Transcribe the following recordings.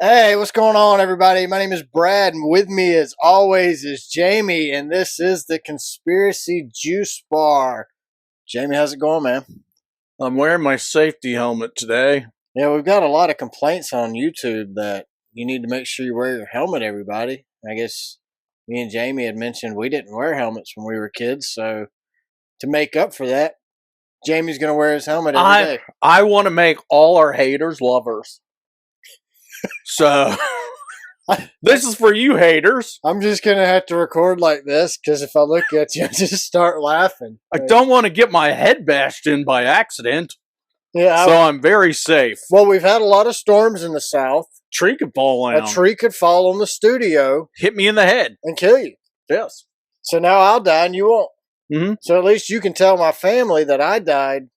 Hey, what's going on, everybody? My name is Brad, and with me, as always, is Jamie, and this is the Conspiracy Juice Bar. Jamie, how's it going, man? I'm wearing my safety helmet today. Yeah, we've got a lot of complaints on YouTube that you need to make sure you wear your helmet, everybody. I guess me and Jamie had mentioned we didn't wear helmets when we were kids, so to make up for that, Jamie's going to wear his helmet every I day. I want to make all our haters lovers. So this is for you haters. I'm just going to have to record like this because if I look at you, I just start laughing. I don't want to get my head bashed in by accident. Yeah, So I'm very safe. well, we've had a lot of storms in the south. Tree could fall A down. tree could fall on the studio Hit me in the head. and kill you. Yes. So now I'll die and you won't. Mhm. So at least you can tell my family that I died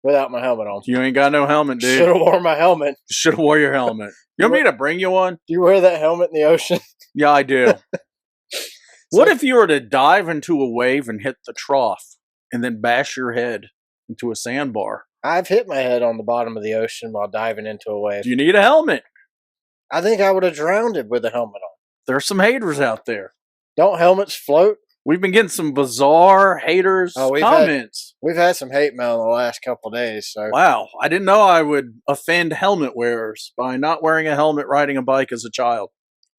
without my helmet on. You ain't got no helmet, dude. Should have worn my helmet. Should have wore your helmet. You want me to bring you one? Do you wear that helmet in the ocean? Yeah, I do. What if you were to dive into a wave and hit the trough and then bash your head into a sandbar? I've hit my head on the bottom of the ocean while diving into a wave. Do you need a helmet? I think I would have drowned it with a helmet on. There's some haters out there. Don't helmets float? We've been getting some bizarre haters comments. We've had some hate mail in the last couple of days. So Wow, I didn't know I would offend helmet wearers by not wearing a helmet riding a bike as a child.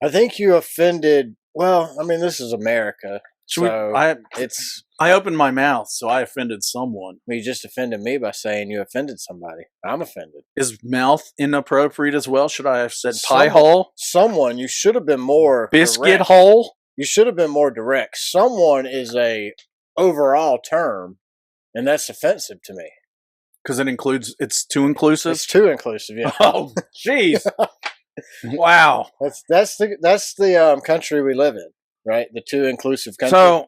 I think you offended. Well, I mean, this is America. I opened my mouth, so I offended someone. You just offended me by saying you offended somebody. I'm offended. Is mouth inappropriate as well? Should I have said pie hole? Someone, you should have been more Biscuit direct. hole? You should have been more direct. Someone is a overall term, and that's offensive to me. Because it's too inclusive? It's too inclusive, yeah. Oh, jeez. Wow. That's the country we live in, right? The too inclusive country. So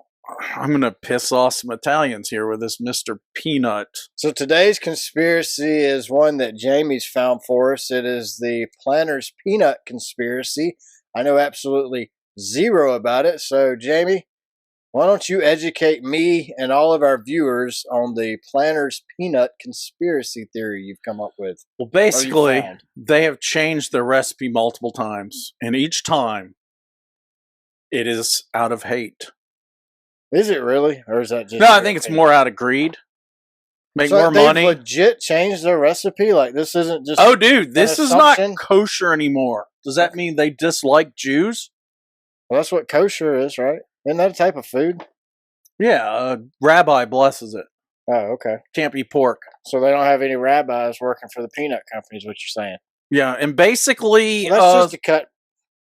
I'm going to piss off some Italians here with this Mr. Peanut. So today's conspiracy is one that Jamie's found for us. It is the Planters Peanut conspiracy. I know absolutely zero about it. So Jamie, why don't you educate me and all of our viewers on the Planters Peanut conspiracy theory you've come up with? Well, basically, they have changed their recipe multiple times, and each time it is out of hate. Is it really? Or is that just... No, I think it's more out of greed. Make more money. They've legit changed their recipe? Like, this isn't just... Oh, dude, this is not kosher anymore. Does that mean they dislike Jews? Well, that's what kosher is, right? Isn't that a type of food? Yeah, rabbi blesses it. Oh, okay. Can't be pork. So they don't have any rabbis working for the peanut company, is what you're saying? Yeah, and basically... Well, that's just to cut...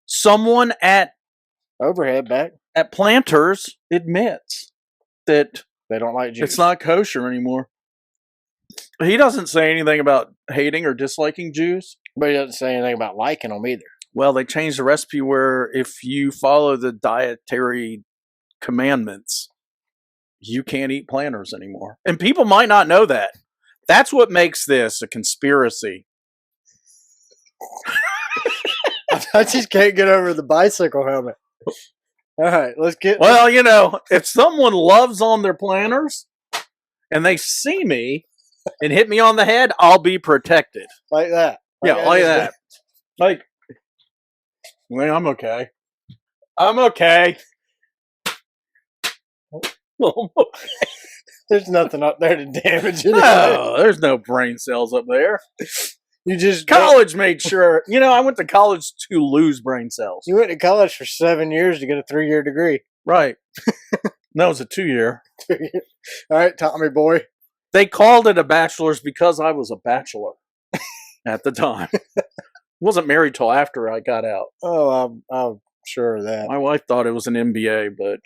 Someone at... Overhead back. At Planters admits that... They don't like Jews. It's not kosher anymore. He doesn't say anything about hating or disliking Jews. But he doesn't say anything about liking them either. Well, they changed the recipe where if you follow the dietary commandments, you can't eat Planters anymore. And people might not know that. That's what makes this a conspiracy. I just can't get over the bicycle helmet. All right, let's get... Well, you know, if someone loves on their Planters and they see me and hit me on the head, I'll be protected. Like that. Like that. Like... Well, I'm okay. I'm okay. There's nothing up there to damage it. No, there's no brain cells up there. You just... College made sure. You know, I went to college to lose brain cells. You went to college for 7 years to get a 3-year degree. Right. That was a 2-year. All right, Tommy boy. They called it a bachelor's because I was a bachelor at the time. Wasn't married till after I got out. Oh, I'm sure of that. My wife thought it was an MBA, but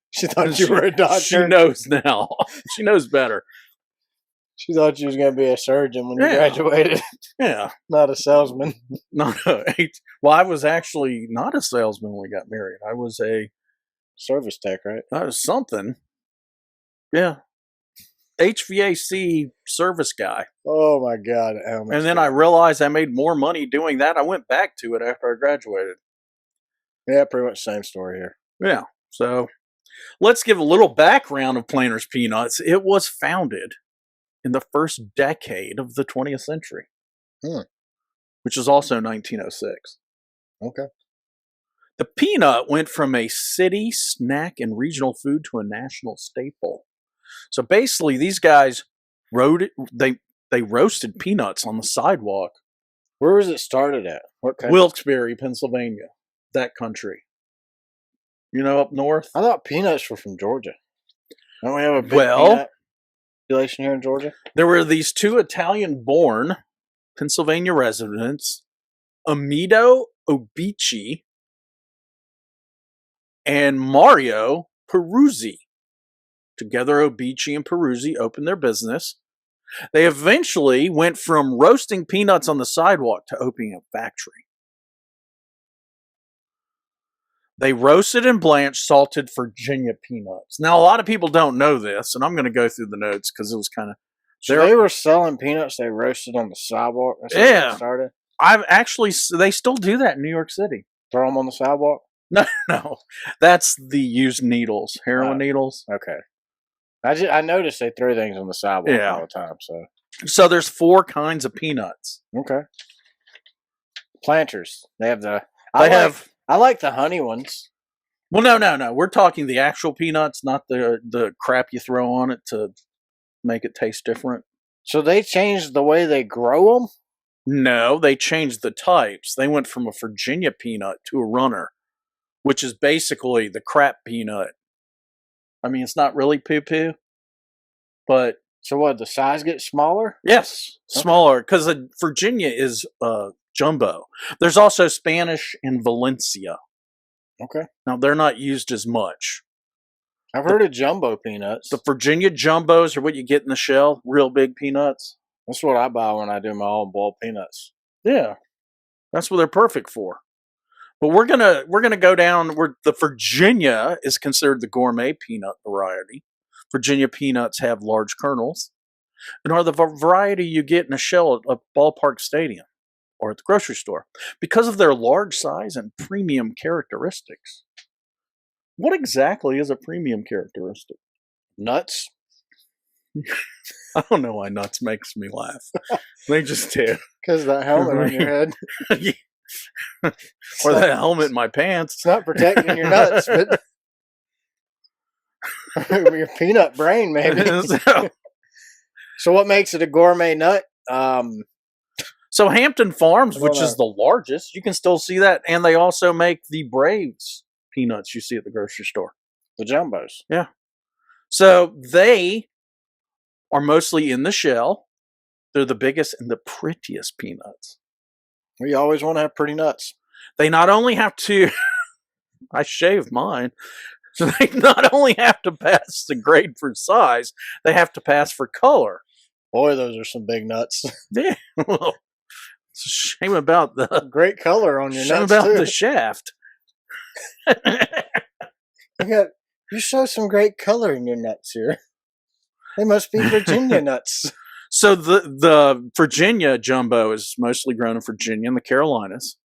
she thought you were a doctor. She knows now. She knows better. She thought you was going to be a surgeon when you graduated. Yeah, not a salesman. Well, I was actually not a salesman when we got married. I was a service tech, right? I was something. Yeah. HVAC service guy. Oh my God. And then I realized I made more money doing that. I went back to it after I graduated. Yeah, pretty much same story here. Yeah. So let's give a little background of Planters Peanuts. It was founded in the first decade of the 20th century. which is also 1906. Okay. The peanut went from a city snack and regional food to a national staple. So basically, these guys they roasted peanuts on the sidewalk. Where was it started at? What country? Wilkes-Barre, Pennsylvania, that country. Up north. I thought peanuts were from Georgia. Don't we have a big Well, peanut population here in Georgia? There were these two Italian-born Pennsylvania residents, Amito Obici and Mario Peruzzi. Together, Obici and Peruzzi opened their business. They eventually went from roasting peanuts on the sidewalk to opening a factory. They roasted and blanched salted Virginia peanuts. Now, a lot of people don't know this, and I'm going to go through the notes because it was kind of... So they were selling peanuts they roasted on the sidewalk? That's how Yeah. it started? They still do that in New York City. Throw them on the sidewalk? No. That's the used needles, heroin needles. Okay. I noticed they throw things on the sidewalk all the time. So there's 4 kinds of peanuts. Okay. Planters. They have the... I like the honey ones. Well, no. We're talking the actual peanuts, not the crap you throw on it to make it taste different. So they changed the way they grow them? No, they changed the types. They went from a Virginia peanut to a runner, which is basically the crap peanut. I mean, it's not really poo-poo, but... So what, the size gets smaller? Yes, smaller, because Virginia is jumbo. There's also Spanish and Valencia. Okay. Now, they're not used as much. I've heard of jumbo peanuts. The Virginia jumbos are what you get in the shell, real big peanuts. That's what I buy when I do my own boiled peanuts. Yeah, that's what they're perfect for. But we're gonna go down where the Virginia is considered the gourmet peanut variety. Virginia peanuts have large kernels and are the variety you get in a shell at a ballpark stadium or at the grocery store because of their large size and premium characteristics. What exactly is a premium characteristic? Nuts? I don't know why nuts makes me laugh. They just do. Because of that helmet on your head. Or that helmet in my pants. It's not protecting your nuts, but your peanut brain, maybe. So what makes it a gourmet nut? So Hampton Farms, which is the largest, you can still see that. And they also make the Braves peanuts you see at the grocery store. The jumbos. Yeah. So they are mostly in the shell. They're the biggest and the prettiest peanuts. We always want to have pretty nuts. They not only have to... I shaved mine. So they not only have to pass the grade for size, they have to pass for color. Boy, those are some big nuts. Yeah. Well, it's a shame about the... Great color on your nuts, shame about too. the shaft. You show some great color in your nuts here. They must be Virginia nuts. So the Virginia jumbo is mostly grown in Virginia and the Carolinas.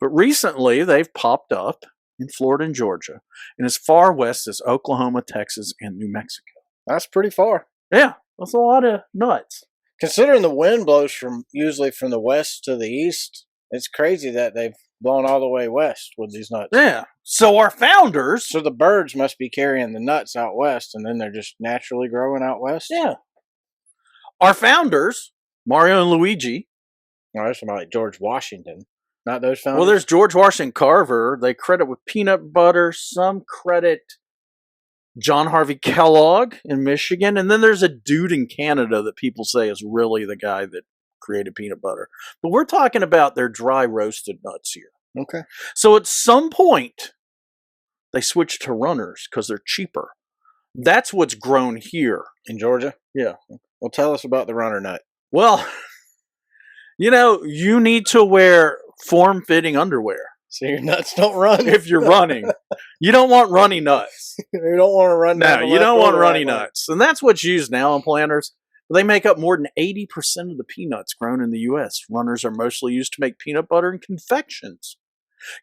But recently, they've popped up in Florida and Georgia, and as far west as Oklahoma, Texas, and New Mexico. That's pretty far. Yeah, that's a lot of nuts. Considering the wind blows usually from the west to the east, it's crazy that they've blown all the way west with these nuts. Yeah. So our founders... So the birds must be carrying the nuts out west, and then they're just naturally growing out west? Yeah. Our founders, Mario and Luigi... No, that's somebody like George Washington. Not those founders? Well, there's George Washington Carver. They credit with peanut butter. Some credit John Harvey Kellogg in Michigan. And then there's a dude in Canada that people say is really the guy that created peanut butter. But we're talking about their dry roasted nuts here. Okay. So at some point, they switched to runners because they're cheaper. That's what's grown here. In Georgia? Yeah. Well, tell us about the runner nut. Well, you need to wear form-fitting underwear. So your nuts don't run? If you're running. You don't want runny nuts. You don't want to run down No, you don't want runny nuts. And that's what's used now in planters. They make up more than 80% of the peanuts grown in the U.S. Runners are mostly used to make peanut butter and confections.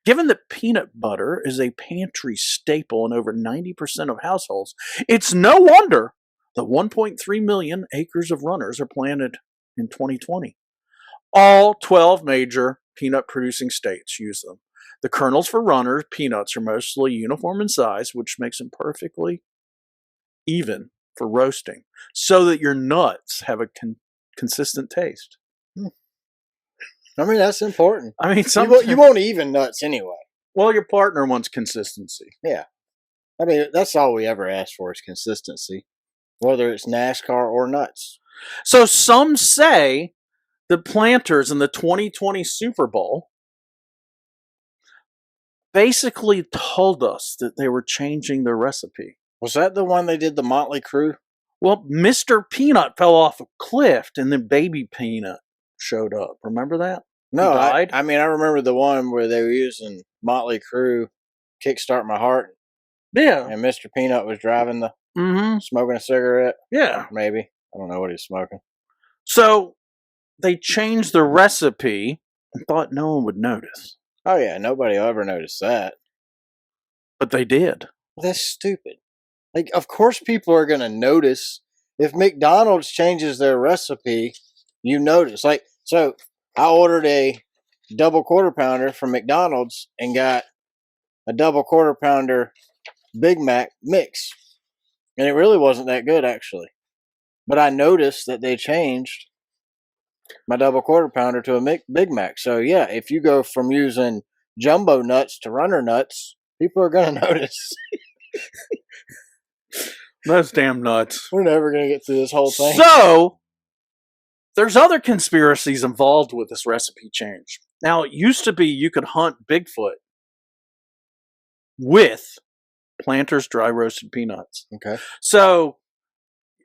Given that peanut butter is a pantry staple in over 90% of households, it's no wonder that 1.3 million acres of runners are planted in 2020. All 12 major peanut producing states use them. The kernels for runners, peanuts, are mostly uniform in size, which makes them perfectly even for roasting, so that your nuts have a consistent taste. I mean, that's important. I mean, You won't even nuts anyway. well, your partner wants consistency. Yeah. I mean, that's all we ever ask for is consistency, whether it's NASCAR or nuts. So some say the Planters in the 2020 Super Bowl basically told us that they were changing their recipe. Was that the one they did the Motley Crue? Well, Mr. Peanut fell off a cliff and then Baby Peanut showed up. Remember that? No, He died? I mean, I remember the one where they were using Motley Crue, Kickstart My Heart, Yeah. and Mr. Peanut was driving the, Mm-hmm. smoking a cigarette, Yeah. maybe. I don't know what he's smoking. So they changed the recipe and thought no one would notice. Oh, yeah, nobody will ever notice that. But they did. Well, that's stupid. Like, of course people are going to notice. If McDonald's changes their recipe, you notice. Like, so I ordered a double quarter pounder from McDonald's and got a double quarter pounder Big Mac mix. And it really wasn't that good, actually. But I noticed that they changed my double quarter pounder to a Big Mac. So, yeah, if you go from using jumbo nuts to runner nuts, people are going to notice. Those damn nuts. We're never going to get through this whole thing. So there's other conspiracies involved with this recipe change. Now, it used to be you could hunt Bigfoot with Planters dry roasted peanuts. Okay. So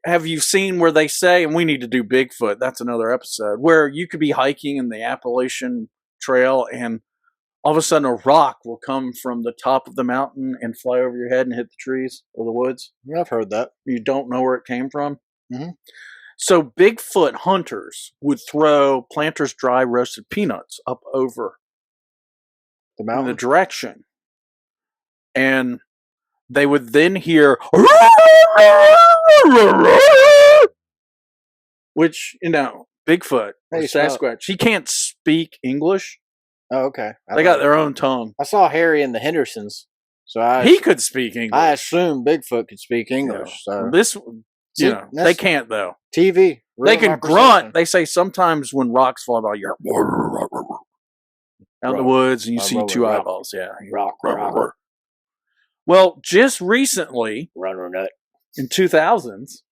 have you seen where they say, and we need to do Bigfoot, that's another episode, where you could be hiking in the Appalachian Trail and all of a sudden a rock will come from the top of the mountain and fly over your head and hit the trees or the woods? Yeah, I've heard that. You don't know where it came from? Mhm. So Bigfoot hunters would throw Planters dry roasted peanuts up over The in mountain. the direction. And they would then hear, which, Bigfoot or Hey, stop. Sasquatch, he can't speak English. Oh, okay. They got their own tongue. I saw Harry and the Hendersons, so He could speak English. I assumed Bigfoot could speak English. So This, See, they that's can't though. TV. They ruined can my grunt. perception. They say sometimes when rocks fall by, you're out in the woods and you see two rock. eyeballs. Yeah. Rock, rock, Well, just recently runner nut. in 2000s,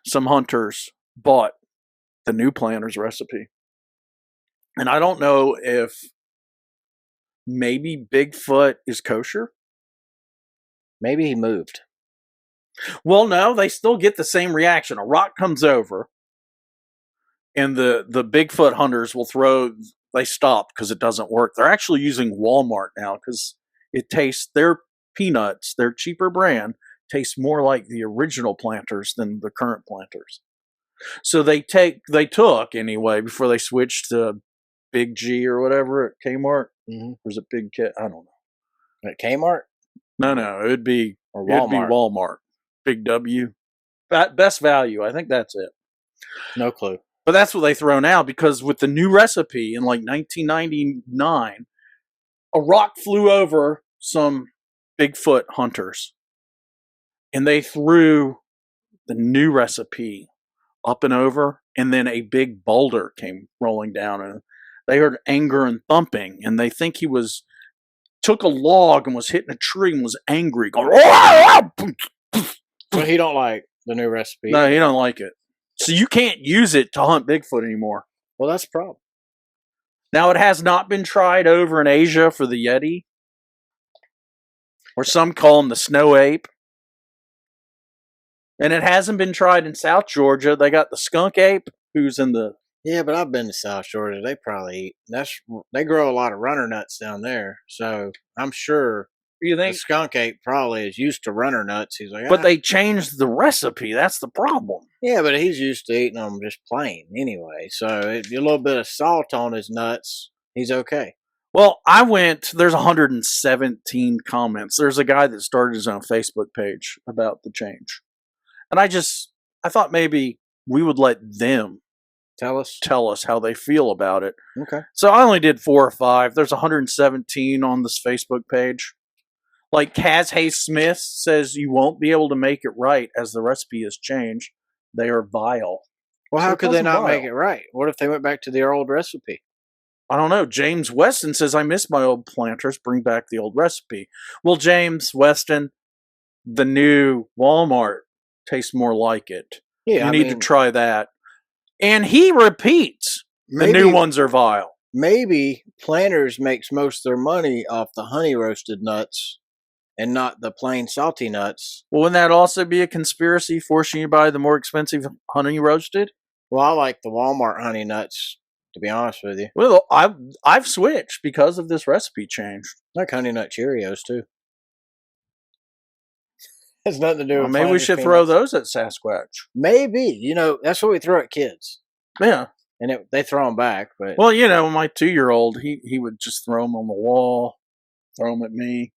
some hunters bought the new Planters recipe. And I don't know if maybe Bigfoot is kosher. Maybe he moved. Well, no, they still get the same reaction. A rock comes over, and the Bigfoot hunters they stop because it doesn't work. They're actually using Walmart now because it tastes, their peanuts, their cheaper brand, tastes more like the original Planters than the current Planters. So they took anyway before they switched to Big G or whatever at Kmart. Mm-hmm. Or is it Big Kit? I don't know. At Kmart No, it'd be or Walmart. Big W. Best value. I think that's it. No clue. But that's what they throw now because with the new recipe in like 1999, a rock flew over some Bigfoot hunters and they threw the new recipe up and over, and then a big boulder came rolling down and they heard anger and thumping, and they think he took a log and was hitting a tree and was angry, going, So he don't like the new recipe. No, he don't like it. So you can't use it to hunt Bigfoot anymore. Well, that's a problem. Now, it has not been tried over in Asia for the Yeti, or some call him the snow ape. And it hasn't been tried in South Georgia. They got the skunk ape, who's in the... Yeah, but I've been to South Georgia. They probably eat. They grow a lot of runner nuts down there. So I'm sure You the think? skunk ape probably is used to runner nuts. He's like, But they changed the recipe. That's the problem. yeah, but he's used to eating them just plain anyway. So a little bit of salt on his nuts, he's okay. Well, there's 117 comments. There's a guy that started his own Facebook page about the change. And I thought maybe we would let them Tell us. tell us how they feel about it. Okay. So I only did 4 or 5. There's 117 on this Facebook page. Like Kaz Hayes Smith says, you won't be able to make it right as the recipe has changed. They are vile. Well, So how it could they doesn't not vile. make it right? What if they went back to their old recipe? I don't know. James Weston says, I miss my old planters. Bring back the old recipe. Well, James Weston, the new Walmart tastes more like it. Yeah, You need to try that. And he repeats, the new ones are vile. Maybe Planters makes most of their money off the honey roasted nuts and not the plain salty nuts. Well, wouldn't that also be a conspiracy forcing you to buy the more expensive honey roasted? Well, I like the Walmart honey nuts, to be honest with you. Well, I've switched because of this recipe change. I like honey nut Cheerios too. Has nothing to do with Maybe we Planters should throw peanuts. those at Sasquatch. Maybe. That's what we throw at kids. Yeah. And they throw them back. But Well, my 2-year-old, he would just throw them on the wall, throw them at me,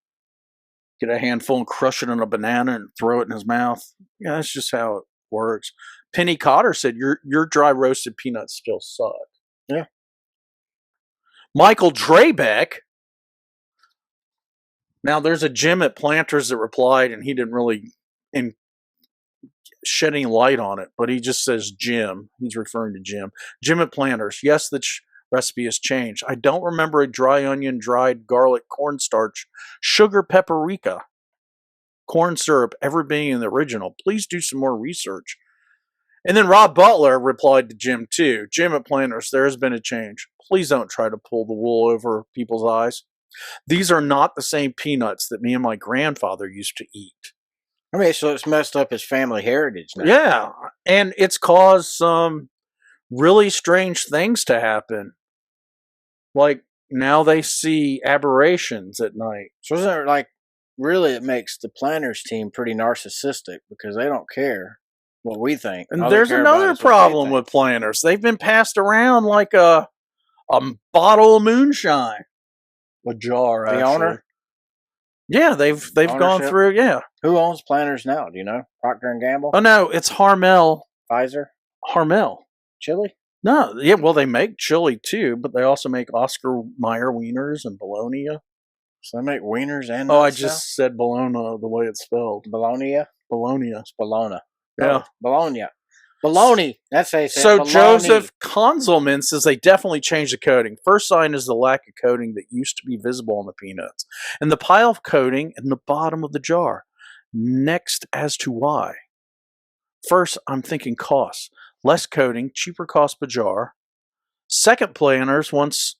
get a handful and crush it in a banana and throw it in his mouth. Yeah, that's just how it works. Penny Cotter said, your dry roasted peanuts still suck. Yeah. Michael Drabeck. Now, there's a Jim at Planters that replied, and he didn't really shed any light on it, but he just says Jim. He's referring to Jim. Jim at Planters. Yes, the recipe has changed. I don't remember a dry onion, dried garlic, cornstarch, sugar, paprika, corn syrup ever being in the original. Please do some more research. And then Rob Butler replied to Jim too. Jim at Planters, there has been a change. Please don't try to pull the wool over people's eyes. These are not the same peanuts that me and my grandfather used to eat. I mean, so it's messed up his family heritage now. Yeah, and it's caused some really strange things to happen. Like, now they see aberrations at night. So isn't it like, really it makes the Planters team pretty narcissistic because they don't care what we think. And All they there's care about another is what they problem think. with Planters. They've been passed around like a bottle of moonshine. A jar, The actually. owner? Yeah, they've gone Ownership? through, yeah. Who owns Planters now? Do you know? Procter & Gamble? Oh, no, it's Harmel. Pfizer? Chili? No, yeah, well, they make chili too, but they also make Oscar Mayer wieners and bologna. So they make wieners and Oh, I nuts just said bologna the way it's spelled. now? Bologna? Bologna. It's bologna. Yeah. Bologna. Bologna. That's how you say it. So Bologna. Joseph Konzelman says they definitely changed the coating. First sign is the lack of coating that used to be visible on the peanuts, and the pile of coating in the bottom of the jar. Next, as to why. First, I'm thinking costs. Less coating, cheaper cost per jar. Second, Planters wants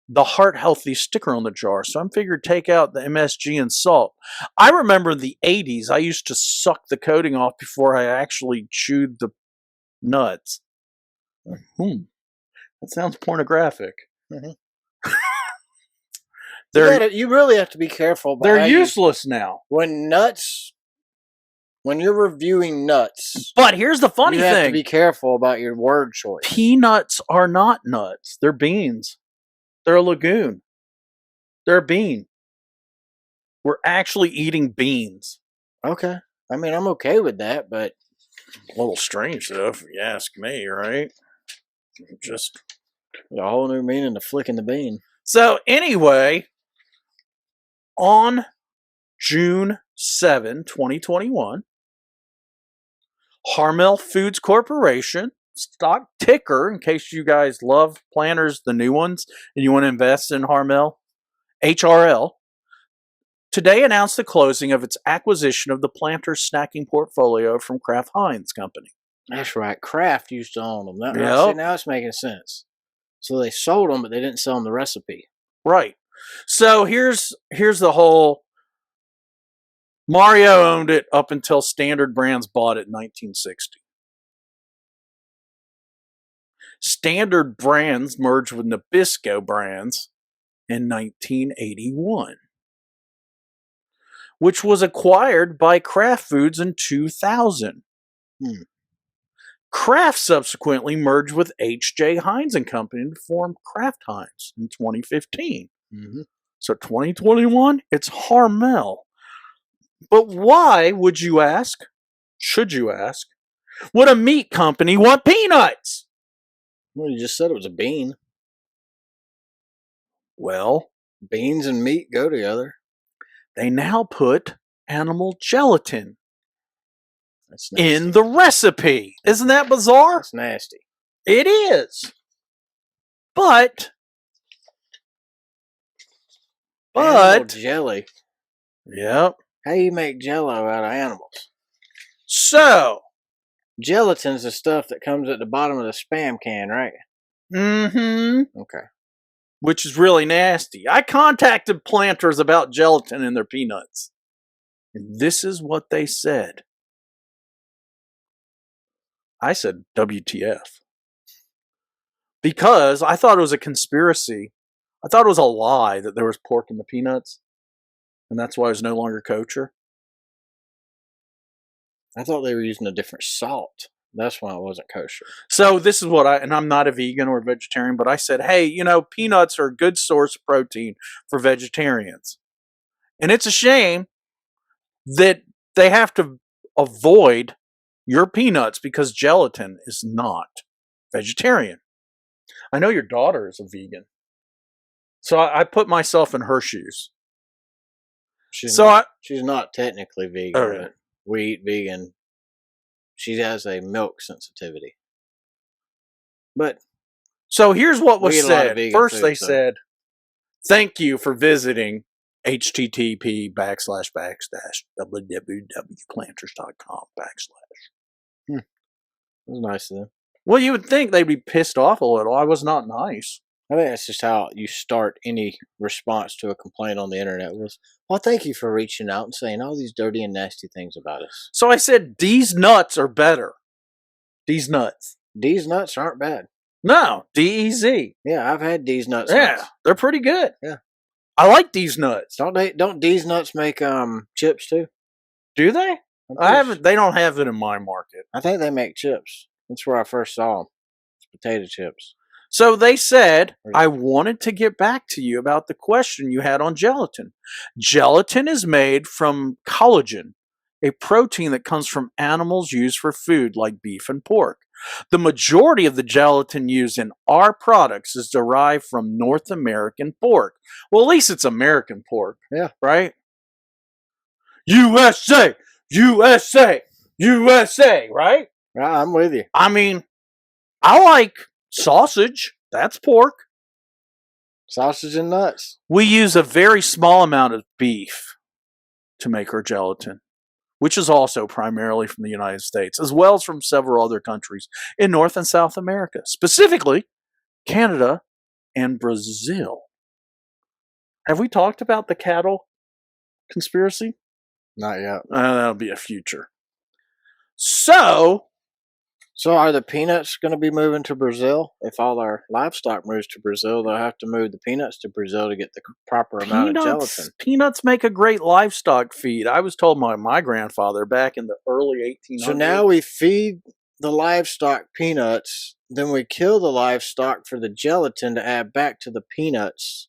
the heart healthy sticker on the jar, so I'm figured take out the MSG and salt. I remember in the 80s, I used to suck the coating off before I actually chewed the nuts. That sounds pornographic. Mhm. They're You really have to be careful. About they're how useless now. When you're reviewing nuts, But here's the funny you have to thing: be careful about your word choice. peanuts are not nuts; they're beans. They're a legume. They're a bean. We're actually eating beans. Okay. I mean, I'm okay with that, but A little strange, though, if you ask me, right? Just there's a whole new meaning to flicking the bean. so anyway, on June 7, 2021, Harmel Foods Corporation, stock ticker, in case you guys love Planters, the new ones, and you want to invest in Harmel, HRL, today announced the closing of its acquisition of the Planters snacking portfolio from Kraft Heinz Company. That's right. Kraft used to own them. Yep. See, now it's making sense. So they sold them, but they didn't sell them the recipe. Right. So here's the whole. Mario owned it up until Standard Brands bought it in 1960. Standard Brands merged with Nabisco Brands in 1981, which was acquired by Kraft Foods in 2000. Kraft subsequently merged with H.J. Heinz and Company to form Kraft Heinz in 2015. Mm-hmm. So 2021, it's Harmel. But why, would you ask? Should you ask? Would a meat company want peanuts? Well, you just said it was a bean. Well, Beans and meat go together. they now put animal gelatin That's nasty. in the recipe. Isn't that bizarre? That's nasty. It is. But Animal jelly. Yep. How you make jello out of animals? So, Gelatin's the stuff that comes at the bottom of the Spam can, right? Okay. Which is really nasty. I contacted planters about gelatin in their peanuts. And this is what they said. I said, WTF. Because I thought it was a conspiracy. I thought it was a lie that there was pork in the peanuts. And that's why it was no longer kosher. I thought they were using a different salt. That's why it wasn't kosher. So this is what and I'm not a vegan or a vegetarian, but I said, hey, peanuts are a good source of protein for vegetarians. And it's a shame that they have to avoid your peanuts because gelatin is not vegetarian. I know your daughter is a vegan. So I put myself in her shoes. She's not technically vegan, but we eat vegan. She has a milk sensitivity. But so here's what was said. First they said, thank you for visiting http://www.planters.com/. That was nice of them. Well, you would think they'd be pissed off a little. I was not nice. I think that's just how you start any response to a complaint on the internet was, well, thank you for reaching out and saying all these dirty and nasty things about us. So I said, these nuts are better. These nuts. These nuts aren't bad. No, D-E-Z. Yeah, I've had these nuts. Yeah, they're pretty good. Yeah. I like these nuts. Don't these nuts make chips too? Do they? They don't have it in my market. I think they make chips. That's where I first saw them. It's potato chips. So they said, I wanted to get back to you about the question you had on gelatin. Gelatin is made from collagen, a protein that comes from animals used for food like beef and pork. The majority of the gelatin used in our products is derived from North American pork. Well, at least it's American pork. Yeah. Right? USA! USA! USA! Right? Yeah, I'm with you. I mean, I like sausage. That's pork. Sausage and nuts. We use a very small amount of beef to make our gelatin, which is also primarily from the United States, as well as from several other countries in North and South America, specifically Canada and Brazil. Have we talked about the cattle conspiracy? Not yet. That'll be a future. So are the peanuts going to be moving to Brazil? If all our livestock moves to Brazil, they'll have to move the peanuts to Brazil to get the proper amount of gelatin. Peanuts make a great livestock feed. I was told by my grandfather back in the early 1800s. So now we feed the livestock peanuts, then we kill the livestock for the gelatin to add back to the peanuts.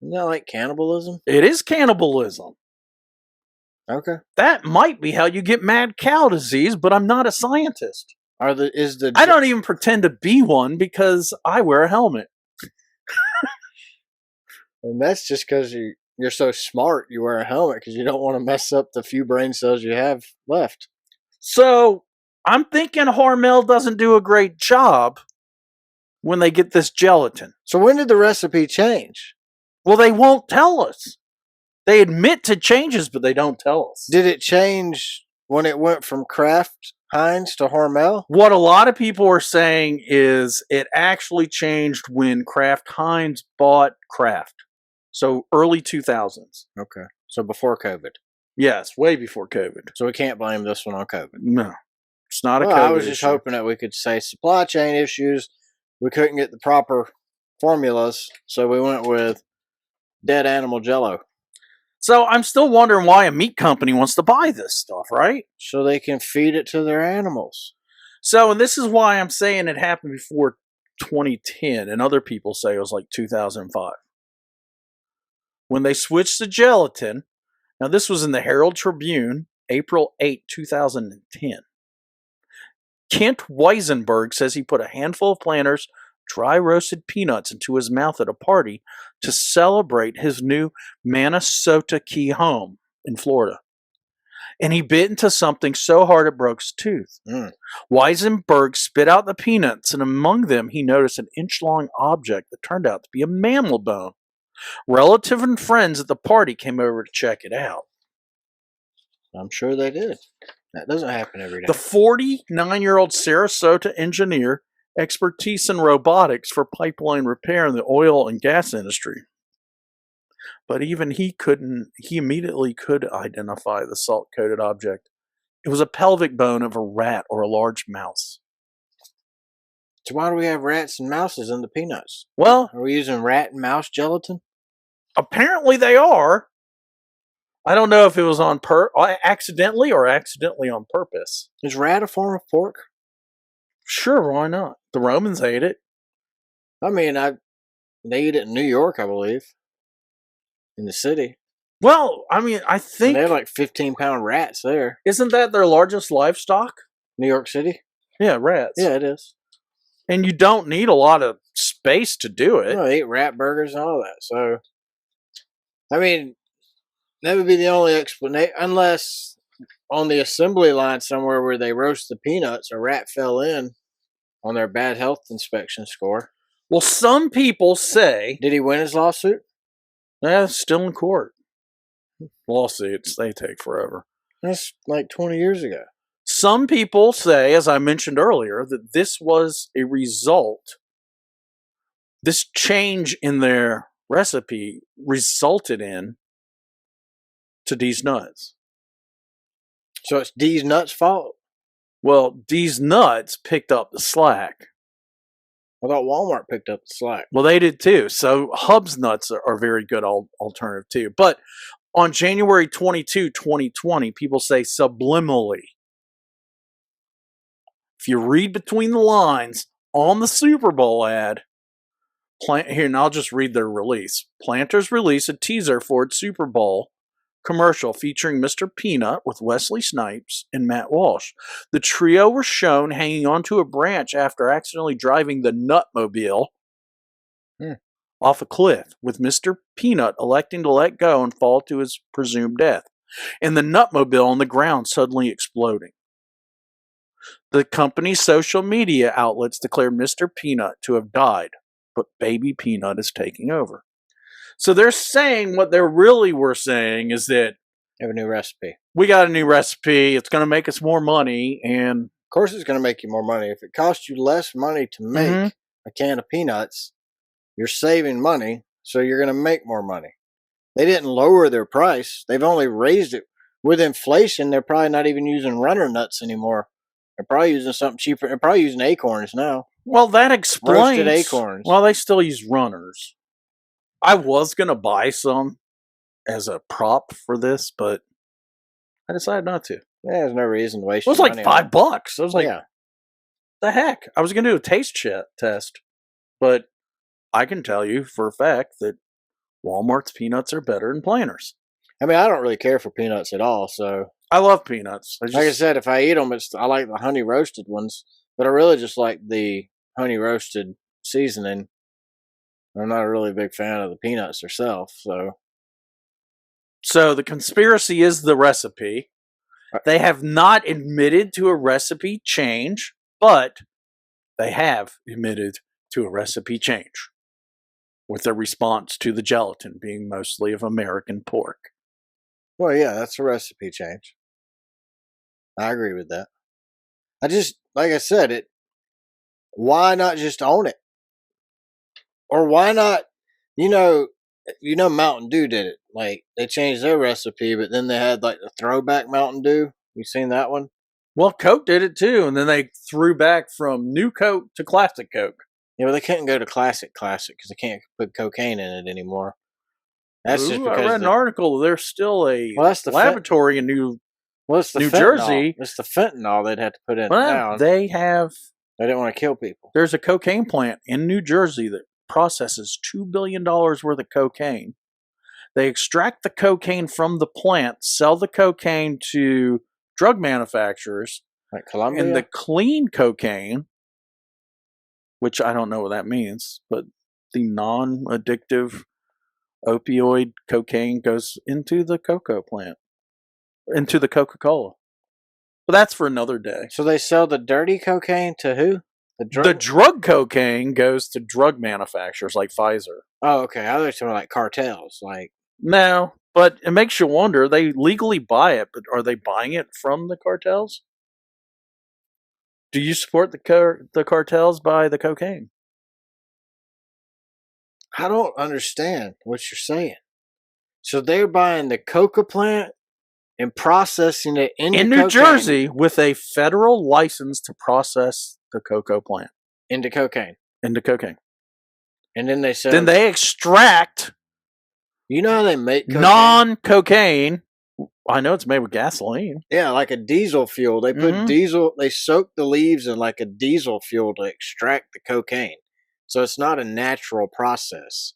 Isn't that like cannibalism? It is cannibalism. Okay. That might be how you get mad cow disease, but I'm not a scientist. I don't even pretend to be one because I wear a helmet. And that's just because you're so smart. You wear a helmet because you don't want to mess up the few brain cells you have left. So I'm thinking Hormel doesn't do a great job when they get this gelatin. So when did the recipe change? Well, they won't tell us. They admit to changes, but they don't tell us. Did it change when it went from Kraft Heinz to Hormel? What a lot of people are saying is it actually changed when Kraft Heinz bought Kraft. So early 2000s. Okay. So before COVID. Yes, way before COVID. So we can't blame this one on COVID. No. It's not a COVID I was just issue. hoping that we could say supply chain issues. We couldn't get the proper formulas, so we went with dead animal jello. So I'm still wondering why a meat company wants to buy this stuff, right? So they can feed it to their animals. So, and this is why I'm saying it happened before 2010, and other people say it was like 2005. When they switched to gelatin, now this was in the Herald Tribune, April 8, 2010. Kent Weisenberg says he put a handful of Planters dry roasted peanuts into his mouth at a party to celebrate his new Manasota Key home in Florida. And he bit into something so hard it broke his tooth. Weisenberg spit out the peanuts, and among them he noticed an inch-long object that turned out to be a mammal bone. Relatives and friends at the party came over to check it out. I'm sure they did. That doesn't happen every day. The 49-year-old Sarasota engineer, expertise in robotics for pipeline repair in the oil and gas industry. But even he immediately could identify the salt-coated object. It was a pelvic bone of a rat or a large mouse. So why do we have rats and mouses in the peanuts? Well, are we using rat and mouse gelatin? Apparently they are. I don't know if it was on accidentally or accidentally on purpose. Is rat a form of pork? Sure, why not? The Romans ate it. I mean, they eat it in New York, I believe. In the city. Well, I mean, I think and they have like 15-pound rats there. Isn't that their largest livestock? New York City? Yeah, rats. Yeah, it is. And you don't need a lot of space to do it. No, they eat rat burgers and all that. So, I mean, that would be the only explanation, unless on the assembly line somewhere where they roast the peanuts, a rat fell in on their bad health inspection score. Well, some people say... Did he win his lawsuit? Yeah, still in court. Lawsuits, they take forever. That's like 20 years ago. Some people say, as I mentioned earlier, that this was a result. This change in their recipe resulted in to D's Nuts. So it's D's Nuts' fault? Well, D's Nuts picked up the slack. I thought Walmart picked up the slack. Well, they did too. So Hub's Nuts are a very good alternative too. But on January 22, 2020, people say subliminally. If you read between the lines on the Super Bowl ad, here, and I'll just read their release. Planters release a teaser for its Super Bowl commercial featuring Mr. Peanut with Wesley Snipes and Matt Walsh. The trio were shown hanging onto a branch after accidentally driving the Nutmobile off a cliff, with Mr. Peanut electing to let go and fall to his presumed death, and the Nutmobile on the ground suddenly exploding. The company's social media outlets declared Mr. Peanut to have died, but Baby Peanut is taking over. So they're saying what they really were saying is that we have a new recipe. We got a new recipe. It's going to make us more money. And of course it's going to make you more money. If it costs you less money to make a can of peanuts, you're saving money, so you're going to make more money. They didn't lower their price. They've only raised it. With inflation, they're probably not even using runner nuts anymore. They're probably using something cheaper. They're probably using acorns now. Well, that explains. Roasted acorns. Well, they still use runners. I was going to buy some as a prop for this, but I decided not to. Yeah, there's no reason to waste it was like $5. I was like, the heck? I was going to do a taste test, but I can tell you for a fact that Walmart's peanuts are better than Planters. I mean, I don't really care for peanuts at all, so... I love peanuts. Like I said, if I eat them, I like the honey roasted ones, but I really just like the honey roasted seasoning. I'm not a really big fan of the peanuts themselves, So the conspiracy is the recipe. They have not admitted to a recipe change, but they have admitted to a recipe change with their response to the gelatin being mostly of American pork. Well, yeah, that's a recipe change. I agree with that. I just, like I said, why not just own it? Or why not, you know Mountain Dew did it. Like, they changed their recipe, but then they had, like, the throwback Mountain Dew. You seen that one? Well, Coke did it, too, and then they threw back from new Coke to classic Coke. Yeah, but they couldn't go to classic because they can't put cocaine in it anymore. That's just because I read an article. There's still a laboratory in New Jersey. It's the fentanyl they'd have to put in now. They didn't want to kill people. There's a cocaine plant in New Jersey that processes $2 billion worth of cocaine. They extract the cocaine from the plant, sell the cocaine to drug manufacturers, Like Colombia? And the clean cocaine, which I don't know what that means, but the non-addictive opioid cocaine goes into the cocoa plant, into the Coca-Cola. But that's for another day. So they sell the dirty cocaine to who? The drug cocaine goes to drug manufacturers like Pfizer. Oh, okay. I was talking like cartels. Like, No, but it makes you wonder. They legally buy it, but are they buying it from the cartels? Do you support the cartels buy the cocaine? I don't understand what you're saying. So they're buying the coca plant and processing it in New Jersey with a federal license to process the cocoa plant into cocaine. And then they sell. Then they extract. You know how they make cocaine? Non-cocaine. I know it's made with gasoline. Yeah, like a diesel fuel. They put diesel. They soak the leaves in like a diesel fuel to extract the cocaine. So it's not a natural process.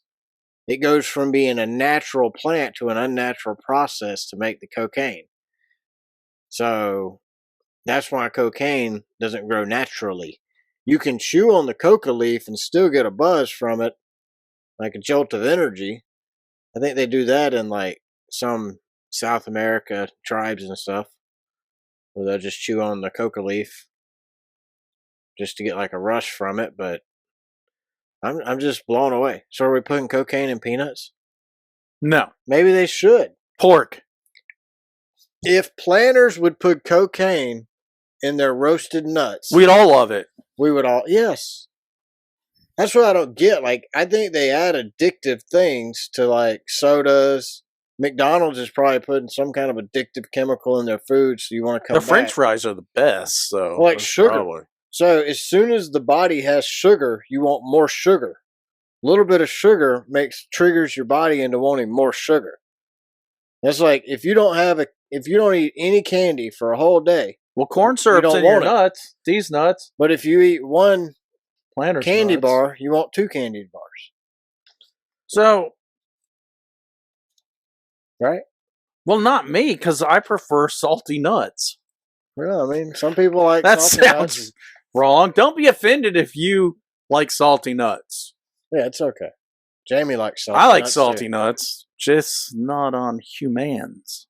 It goes from being a natural plant to an unnatural process to make the cocaine. So that's why cocaine doesn't grow naturally. You can chew on the coca leaf and still get a buzz from it, like a jolt of energy. I think they do that in like some South America tribes and stuff, where they'll just chew on the coca leaf just to get like a rush from it. But I'm just blown away. So are we putting cocaine in peanuts? No. Maybe they should. Pork. If planters would put cocaine in their roasted nuts, we'd all love it. We would all, yes. That's what I don't get. Like, I think they add addictive things to like sodas. McDonald's is probably putting some kind of addictive chemical in their food, so you want to come back. The French fries are the best. So like sugar. Probably. So as soon as the body has sugar, you want more sugar. A little bit of sugar triggers your body into wanting more sugar. That's like if you don't eat any candy for a whole day. Well, corn syrup's in your nuts. These nuts. But if you eat one Planters candy nuts. bar, you want 2 candy bars. So, right? Well, not me, because I prefer salty nuts. Well, I mean, some people like that salty sounds nuts. Wrong. Don't be offended if you like salty nuts. Yeah, it's okay. Jamie likes salty nuts. I like nuts salty too. Nuts, just not on humans.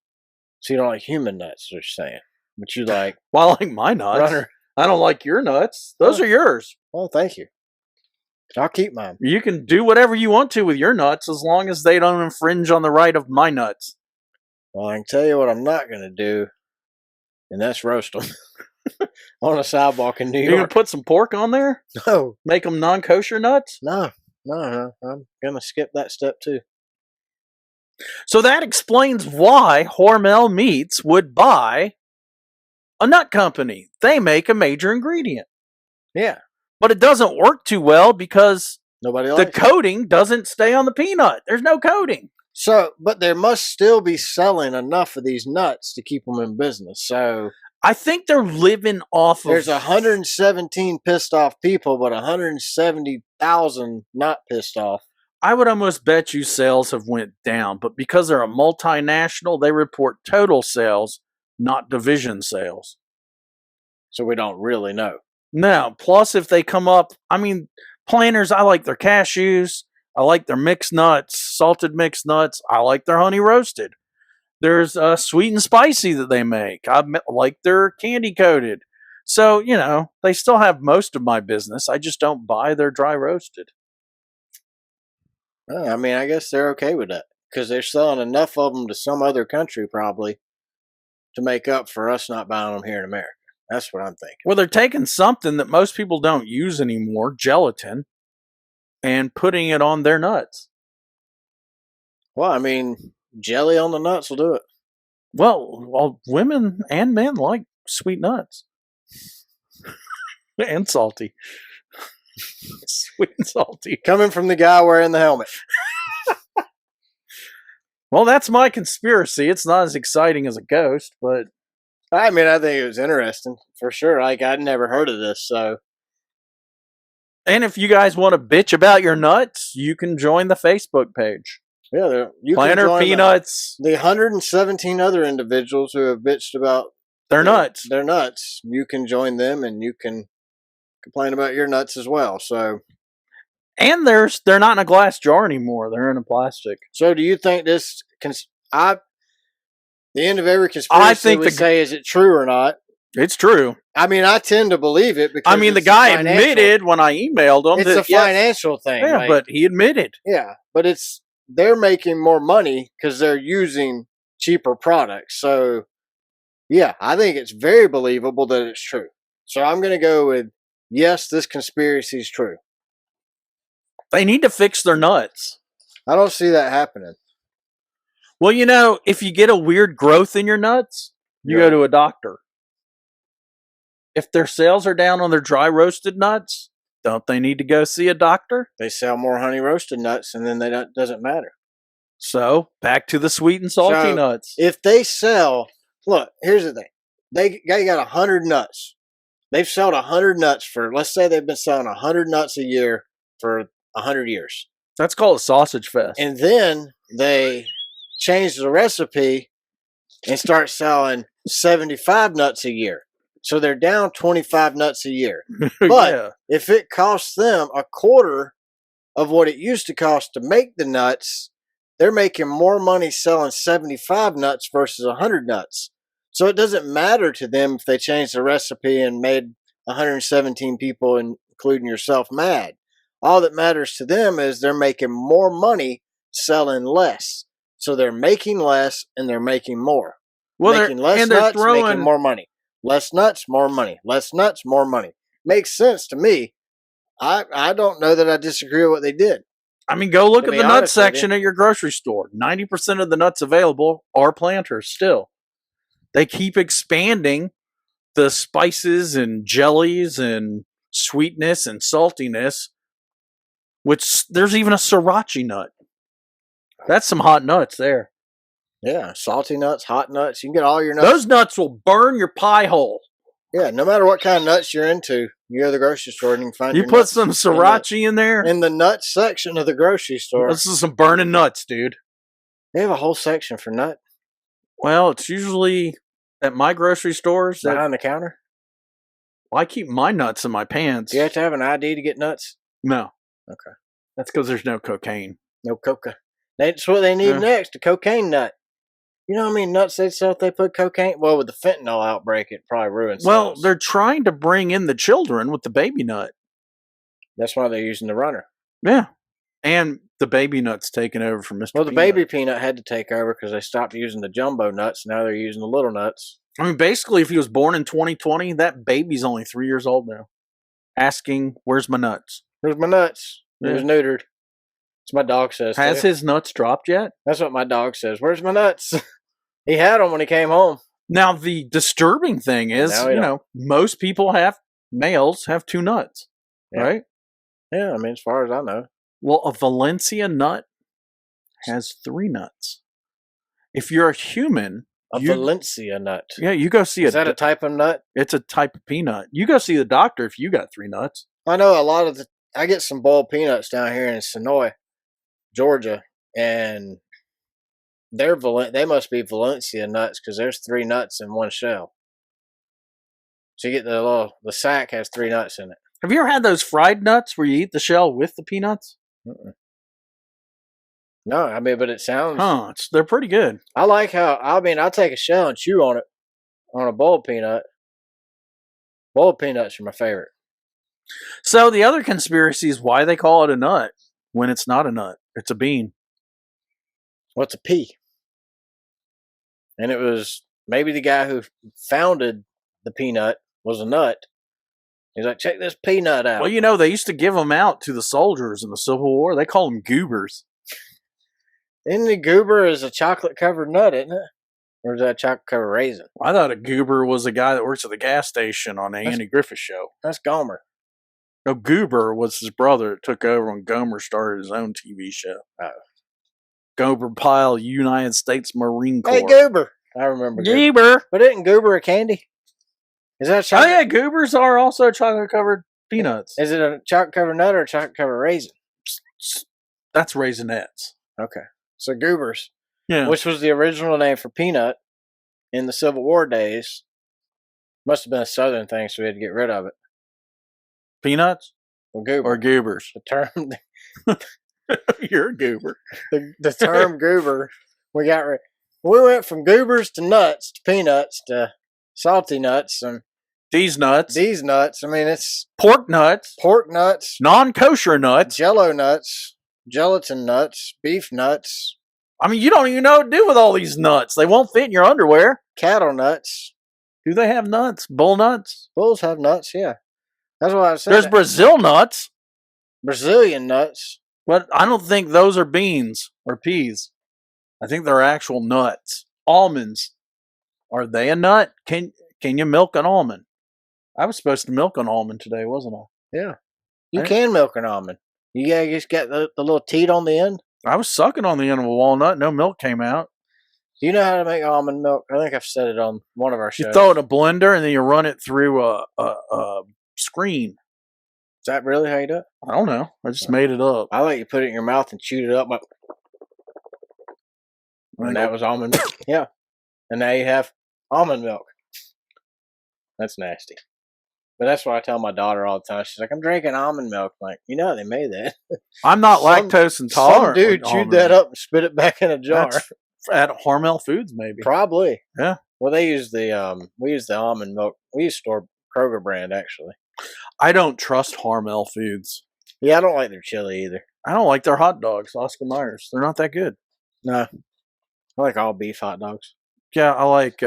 So you don't like human nuts, what you're saying. But you like... Well, I like my nuts. Runner. I don't like your nuts. Those are yours. Well, thank you. I'll keep mine. You can do whatever you want to with your nuts as long as they don't infringe on the right of my nuts. Well, I can tell you what I'm not going to do, and that's roast them on a sidewalk in New York. You're going to put some pork on there? No. Make them non-kosher nuts? No. I'm going to skip that step too. So that explains why Hormel Meats would buy a nut company. They make a major ingredient. Yeah. But it doesn't work too well because the coating doesn't stay on the peanut. There's no coating. So, but there must still be selling enough of these nuts to keep them in business. So I think they're living off there's 117 pissed off people, but 170,000 not pissed off. I would almost bet you sales have went down, but because they're a multinational, they report total sales, not division sales. So we don't really know. No. Plus, if they come up, I mean, Planters, I like their cashews. I like their mixed nuts, salted mixed nuts. I like their honey roasted. There's sweet and spicy that they make. I like their candy coated. So, you know, they still have most of my business. I just don't buy their dry roasted. I mean, I guess they're okay with that because they're selling enough of them to some other country probably to make up for us not buying them here in America. That's what I'm thinking. Well, they're taking something that most people don't use anymore, gelatin, and putting it on their nuts. Well, I mean, jelly on the nuts will do it. Well, women and men like sweet nuts. And salty. Sweet and salty. Coming from the guy wearing the helmet. Well, that's my conspiracy. It's not as exciting as a ghost, but... I mean, I think it was interesting, for sure. Like, I'd never heard of this, so... And if you guys want to bitch about your nuts, you can join the Facebook page. Yeah, you Planter can join Peanuts. The 117 other individuals who have bitched about They're nuts. They're nuts. You can join them, and you can complain about your nuts as well. So, And they're not in a glass jar anymore. They're in a plastic. so do you think this? The end of every conspiracy, I think we say, is it true or not? It's true. I mean, I tend to believe it because I mean, the it's a guy financial- admitted when I emailed him it's that a financial thing. Yeah, like- but he admitted. yeah, but they're making more money because they're using cheaper products. So, yeah, I think it's very believable that it's true. So I'm going to go with yes, this conspiracy is true. They need to fix their nuts. I don't see that happening. Well, you know, if you get a weird growth in your nuts, you Yeah. go to a doctor. If their sales are down on their dry roasted nuts, don't they need to go see a doctor? They sell more honey roasted nuts, and then doesn't matter. So, back to the sweet and salty So, nuts. If they sell, look, here's the thing: they got 100 nuts. They've sold 100 nuts for, let's say, they've been selling 100 nuts a year for 100 years, That's called a sausage fest. and then they change the recipe and start selling 75 nuts a year. So they're down 25 nuts a year. But yeah. if it costs them a quarter of what it used to cost to make the nuts, they're making more money selling 75 nuts versus 100 nuts. So it doesn't matter to them if they changed the recipe and made 117 people, including yourself, mad. All that matters to them is they're making more money selling less. So they're making less and they're making more. Well, Making less they're nuts, throwing making more money. Less nuts, more money. Less nuts, more money. Makes sense to me. I don't know that I disagree with what they did. I mean, go look To at be the nut honest with section at your grocery store. 90% of the nuts available are planters still. They keep expanding the spices and jellies and sweetness and saltiness, which there's even a sriracha nut. That's some hot nuts there. Yeah, salty nuts, hot nuts. You can get all your nuts. Those nuts will burn your pie hole. Yeah, no matter what kind of nuts you're into, you go to the grocery store and you can find You your put nuts some sriracha in there. in the nut section of the grocery store. This is some burning nuts, dude. They have a whole section for nut Well, it's usually at my grocery stores that behind the counter. I keep my nuts in my pants. Do you have to have an ID to get nuts? No. Okay. That's because there's no cocaine. No coca. That's what they need Yeah. next, a cocaine nut. You know how many nuts they'd sell if they put cocaine? Well, with the fentanyl outbreak, it probably ruins Well, sales. they're trying to bring in the children with the baby nut. That's why they're using the runner. Yeah. And the baby nut's taken over from Mr. Well, the Peanut. baby peanut had to take over because they stopped using the jumbo nuts. Now they're using the little nuts. I mean, basically, if he was born in 2020, that baby's only 3 years old now. Asking, where's my nuts? Where's my nuts? He Yeah. was neutered. That's what my dog says. Has too. his nuts dropped yet? That's what my dog says. Where's my nuts? He had them when he came home. Now, the disturbing thing is, Now we don't. most people males have 2 nuts, Yeah. right? Yeah, I mean, as far as I know. Well, a Valencia nut has 3 nuts. If you're a human, A you, Valencia nut. yeah, you go see Is that a type of nut? it's a type of peanut. You go see the doctor if you got 3 nuts. I know a lot of I get some boiled peanuts down here in Sonoy, Georgia, and they must be Valencia nuts because there's 3 nuts in one shell. So you get the sack has 3 nuts in it. Have you ever had those fried nuts where you eat the shell with the peanuts? Mm-mm. No, I mean, but it sounds. Huh, they're pretty good. I like how. I'll take a shell and chew on it on a boiled peanut. Boiled peanuts are my favorite. So the other conspiracy is why they call it a nut when it's not a nut. It's a bean. What's a pea? And it was maybe the guy who founded the peanut was a nut. He's like, check this peanut out. Well, they used to give them out to the soldiers in the Civil War. They call them goobers. Isn't the goober is a chocolate covered nut, isn't it? Or is that a chocolate covered raisin? I thought a goober was a guy that works at the gas station on the Andy Griffith Show. That's Gomer. No, Goober was his brother that took over when Gomer started his own TV show. Oh. Gomer Pyle, United States Marine Corps. Hey, goober. I remember goober. Goober. But isn't goober a candy? Is that a Oh chocolate? yeah, goobers are also chocolate covered peanuts. Is it a chocolate covered nut or a chocolate covered raisin? That's Raisinets. Okay. So goobers, Yeah. which was the original name for peanut in the Civil War days, Must have been a southern thing, so we had to get rid of it. Peanuts Well, goober. or goobers? The term, You're a goober. the term goober, we got rid. We went from goobers to nuts to peanuts to salty nuts and These nuts. these nuts. I mean, it's Pork nuts. pork nuts, Non-kosher nuts. jello nuts, gelatin nuts, beef nuts, I mean, you don't even know what to do with all these nuts. They won't fit in your underwear. cattle nuts. Do they have nuts? Bull nuts? Bulls have nuts, yeah. That's why I said There's that. Brazil nuts, Brazilian nuts. but I don't think those are beans or peas. I think they're actual nuts. Almonds. Are they a nut? Can you milk an almond? I was supposed to milk an almond today, wasn't I? Yeah. You Right. can milk an almond. You gotta just get the little teat on the end. I was sucking on the end of a walnut. No milk came out. Do you know how to make almond milk? I think I've said it on one of our shows. You throw it in a blender and then you run it through a screen. Is that really how you do it? I don't know. I just made it up. I let you put it in your mouth and chewed it up. And that was almond milk. Yeah. And now you have almond milk. That's nasty. But that's what I tell my daughter all the time. She's like, I'm drinking almond milk. I'm like, you know how they made that? I'm not Some- lactose Some intolerant. dude with chewed almond that milk. up and spit it back in a jar. That's at Hormel Foods, maybe. Probably. Yeah. Well, they use the we use the almond milk. We use store Kroger brand actually. I don't trust Hormel Foods. Yeah, I don't like their chili either. I don't like their hot dogs, Oscar Myers. They're not that good. No, I like all beef hot dogs. Yeah, I like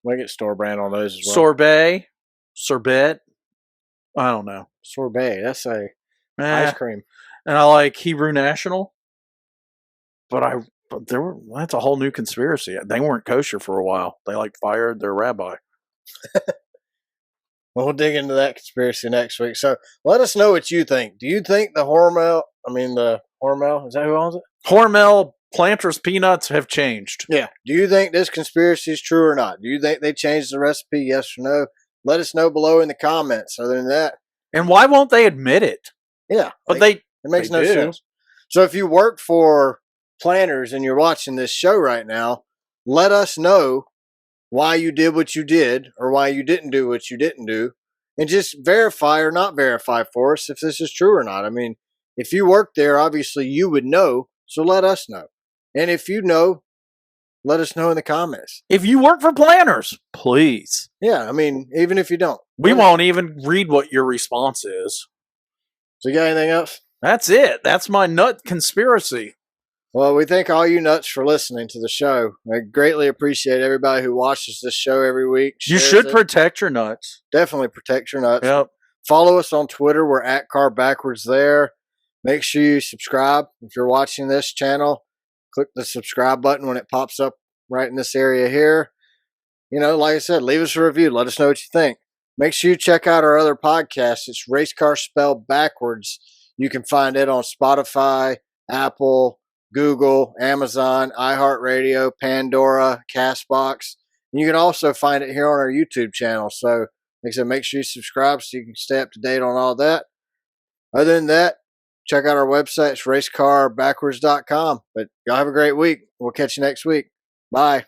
We get store brand on those as well. sorbet. I don't know. Sorbet. That's a Eh, ice cream. and I like Hebrew National. But that's a whole new conspiracy. They weren't kosher for a while. They fired their rabbi. Well, we'll dig into that conspiracy next week. So let us know what you think. Do you think the Hormel? Is that who owns it? Hormel Planters peanuts have changed. Yeah. Do you think this conspiracy is true or not? Do you think they changed the recipe? Yes or no? Let us know below in the comments. Other than that, And why won't they admit it? yeah. But it makes no do. sense. So if you work for Planters and you're watching this show right now, let us know why you did what you did or why you didn't do what you didn't do. And just verify or not verify for us if this is true or not. I mean, if you work there, obviously you would know. So let us know. And if you know, let us know in the comments. If you work for Planters, please. Yeah, I mean, even if you don't. We won't even read what your response is. So you got anything else? That's it. That's my nut conspiracy. Well, we thank all you nuts for listening to the show. I greatly appreciate everybody who watches this show every week. You shares should it. protect your nuts. Definitely protect your nuts. Yep. Follow us on Twitter. We're at Car Backwards there. Make sure you subscribe. If you're watching this channel, click the subscribe button when it pops up right in this area here. You know, like I said, leave us a review. Let us know what you think. Make sure you check out our other podcast. It's Race Car Spelled Backwards. You can find it on Spotify, Apple, Google, Amazon, iHeartRadio, Pandora, CastBox. And you can also find it here on our YouTube channel. So, like I said, make sure you subscribe so you can stay up to date on all that. Other than that, check out our website. It's racecarbackwards.com. But y'all have a great week. We'll catch you next week. Bye.